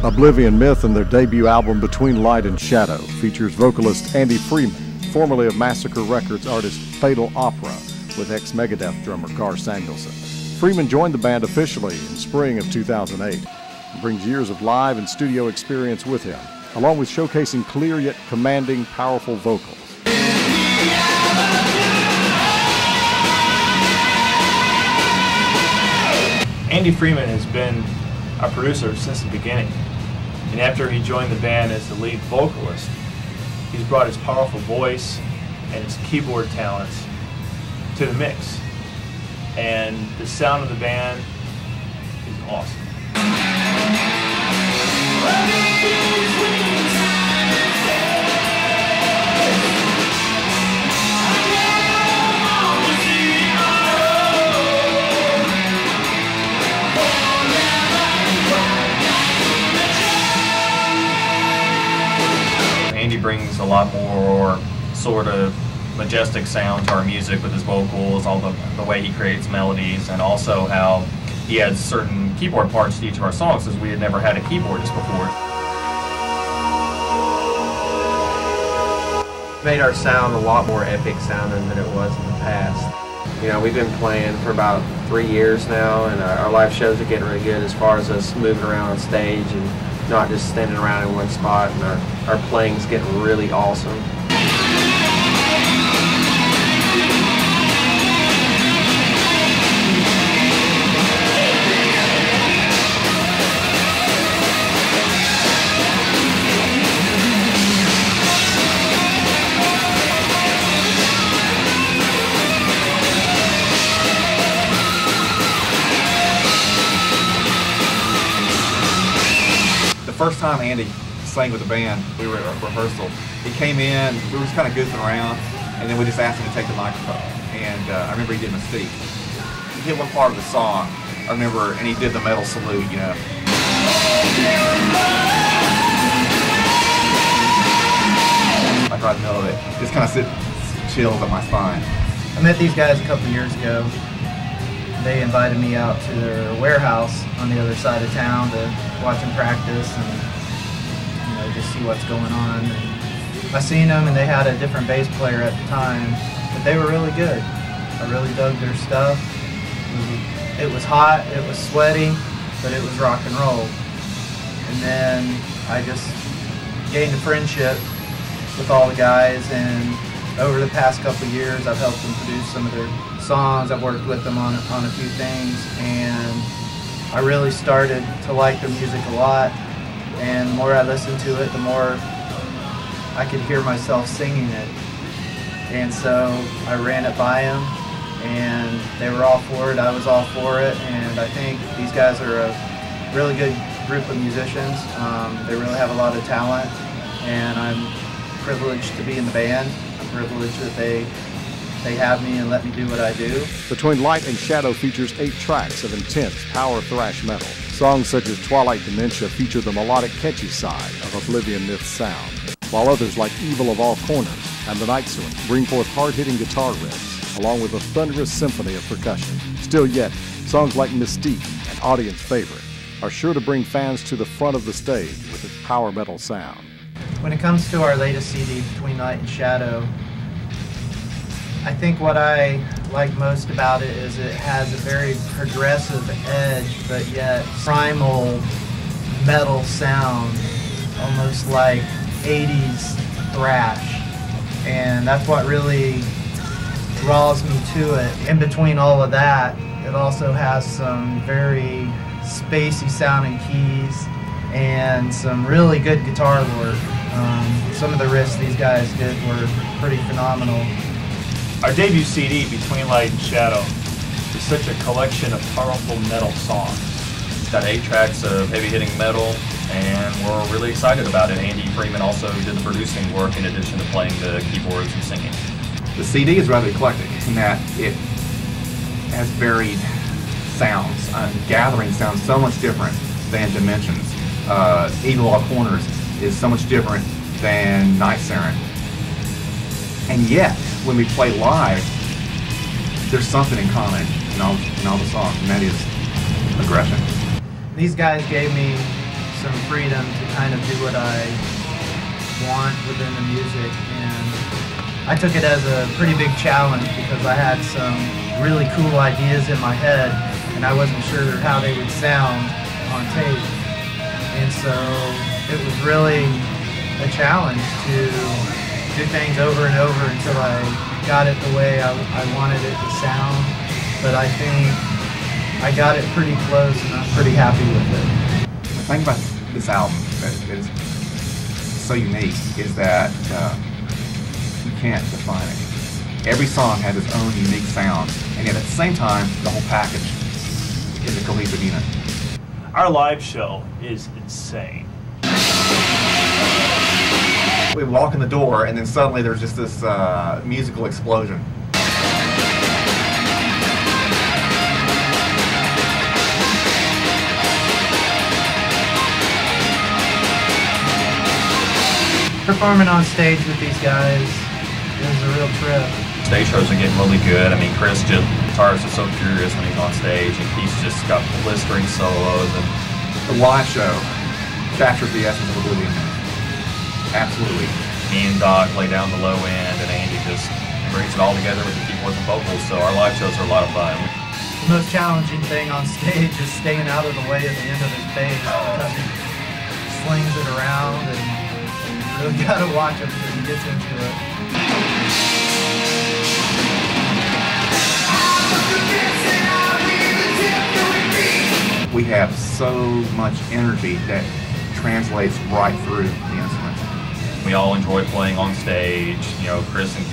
Oblivion Myth and their debut album Between Light and Shadow features vocalist Andy Freeman, formerly of Massacre Records artist Fatal Opera, with ex-Megadeth drummer Gar Samuelson. Freeman joined the band officially in spring of 2008 and brings years of live and studio experience with him, along with showcasing clear yet commanding, powerful vocals. Andy Freeman has been our producer since the beginning, and after he joined the band as the lead vocalist, he's brought his powerful voice and his keyboard talents to the mix, and the sound of the band is awesome. Andy brings a lot more sort of majestic sound to our music with his vocals, all the way he creates melodies, and also how he adds certain keyboard parts to each of our songs, as we had never had a keyboardist before. Made our sound a lot more epic sounding than it was in the past. You know, we've been playing for about 3 years now, and our live shows are getting really good as far as us moving around on stage and not just standing around in one spot, and our playing's getting really awesome. The first time Andy sang with the band, we were at rehearsal. He came in, we were just kind of goofing around, and then we just asked him to take the microphone. And I remember he did Mystique. He hit one part of the song, I remember, and he did the metal salute, you know. Like right in the middle of it, just kind of chills up my spine. I met these guys a couple years ago. They invited me out to their warehouse on the other side of town to watch them practice and just see what's going on. And I seen them, and they had a different bass player at the time, but they were really good. I really dug their stuff. It was hot, it was sweaty, but it was rock and roll. And then I just gained a friendship with all the guys, and over the past couple of years I've helped them produce some of their songs. I've worked with them on a few things, and I really started to like their music a lot, and the more I listened to it, the more I could hear myself singing it. And so I ran it by them, and they were all for it, I was all for it, and I think these guys are a really good group of musicians. They really have a lot of talent, and I'm privileged to be in the band. I'm privileged that they have me and let me do what I do. Between Light and Shadow features 8 tracks of intense power thrash metal. Songs such as Twilight Dementia feature the melodic, catchy side of Oblivion Myth's sound, while others like Evil of All Corners and The Night Swing bring forth hard-hitting guitar riffs, along with a thunderous symphony of percussion. Still yet, songs like Mystique, an audience favorite, are sure to bring fans to the front of the stage with its power metal sound. When it comes to our latest CD, Between Light and Shadow, I think what I like most about it is it has a very progressive edge, but yet primal metal sound, almost like 80s thrash. And that's what really draws me to it. In between all of that, it also has some very spacey sounding keys and some really good guitar work. Some of the riffs these guys did were pretty phenomenal. Our debut CD, Between Light and Shadow, is such a collection of powerful metal songs. It's got 8 tracks of heavy-hitting metal, and we're really excited about it. Andy Freeman also did the producing work in addition to playing the keyboards and singing. The CD is rather eclectic in that it has varied sounds. Gathering sounds so much different than Dimensions. Evil All Corners is so much different than Night Siren. And yet, when we play live, there's something in common in all the songs, and that is aggression. These guys gave me some freedom to kind of do what I want within the music, and I took it as a pretty big challenge because I had some really cool ideas in my head and I wasn't sure how they would sound on tape. And so it was really a challenge to do things over and over until I got it the way I wanted it to sound. But I think I got it pretty close and I'm pretty happy with it. The thing about this album that is so unique is that you can't define it. Every song has its own unique sound, and yet at the same time, the whole package is a cohesive unit. Our live show is insane. We walk in the door, and then suddenly there's just this musical explosion. Performing on stage with these guys is a real trip. Stage shows are getting really good. I mean, Chris, the guitarist, is so curious when he's on stage, and he's just got blistering solos. And the live show captures the essence of Oblivion Myth. Absolutely. Me and Doc lay down the low end, and Andy just brings it all together with the keyboards and vocals. So our live shows are a lot of fun. The most challenging thing on stage is staying out of the way of the end of his bass because he slings it around, and you really gotta watch him because he gets into it. We have so much energy that translates right through the instruments. We all enjoy playing on stage. You know, Chris and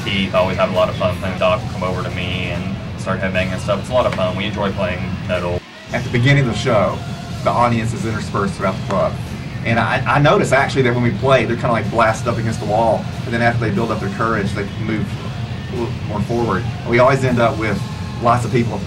Keith always have a lot of fun playing. Doc will come over to me and start headbanging and stuff. It's a lot of fun. We enjoy playing metal. At the beginning of the show, the audience is interspersed throughout the club. And I notice actually that when we play, they're kind of like blasted up against the wall. And then after they build up their courage, they move a little more forward. We always end up with lots of people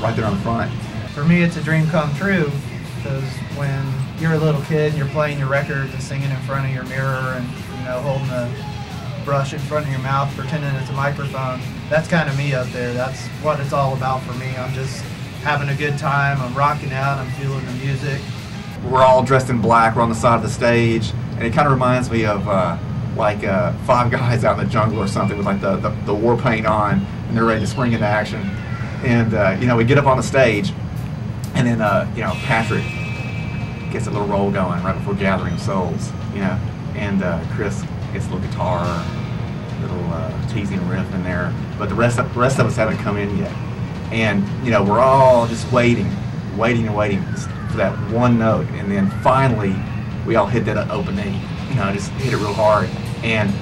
right there on the front. For me, it's a dream come true, because when you're a little kid and you're playing your records and singing in front of your mirror and, you know, holding a brush in front of your mouth, pretending it's a microphone, that's kind of me up there. That's what it's all about for me. I'm just having a good time. I'm rocking out. I'm feeling the music. We're all dressed in black. We're on the side of the stage, and it kind of reminds me of like Five Guys out in the jungle or something with like the war paint on, and they're ready to spring into action. And you know, we get up on the stage, and then you know, Patrick gets a little roll going right before Gathering Souls, you know, and Chris gets a little guitar, little teasing riff in there, but the rest of us haven't come in yet, and you know, we're all just waiting for that one note, and then finally we all hit that open A, you know, just hit it real hard. And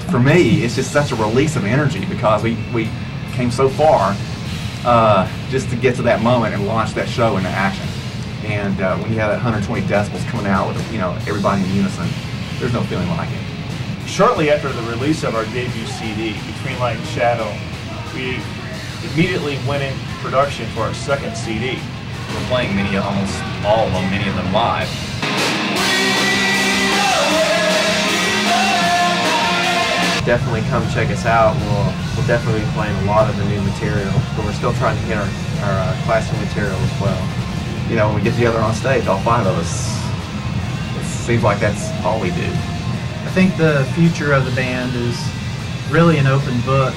for me, it's just such a release of energy because we came so far just to get to that moment and launch that show into action. And when you have that 120 decibels coming out with, you know, everybody in unison, there's no feeling like it. Shortly after the release of our debut CD, Between Light and Shadow, we immediately went in production for our second CD. We're playing almost all of them, many of them live. Definitely come check us out. We'll definitely be playing a lot of the new material, but we're still trying to hit our classic material as well. You know, when we get together on stage, all five of us, it seems like that's all we do. I think the future of the band is really an open book,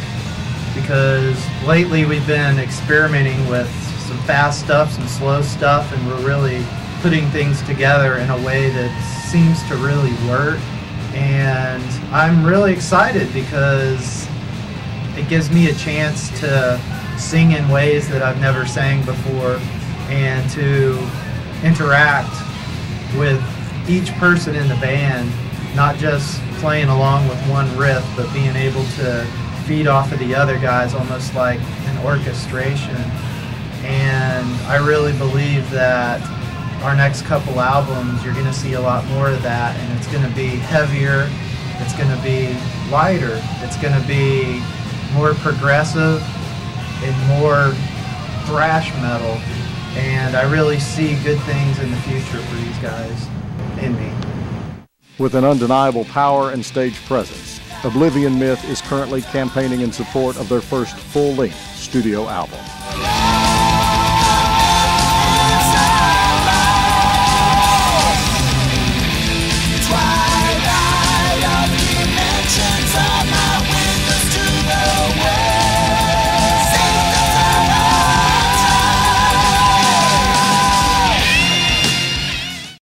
because lately we've been experimenting with some fast stuff, some slow stuff, and we're really putting things together in a way that seems to really work. And I'm really excited because it gives me a chance to sing in ways that I've never sang before, and to interact with each person in the band, not just playing along with one riff, but being able to feed off of the other guys almost like an orchestration. And I really believe that our next couple albums, you're going to see a lot more of that, and it's going to be heavier, it's going to be lighter, it's going to be more progressive and more thrash metal. And I really see good things in the future for these guys and me. With an undeniable power and stage presence, Oblivion Myth is currently campaigning in support of their first full-length studio album.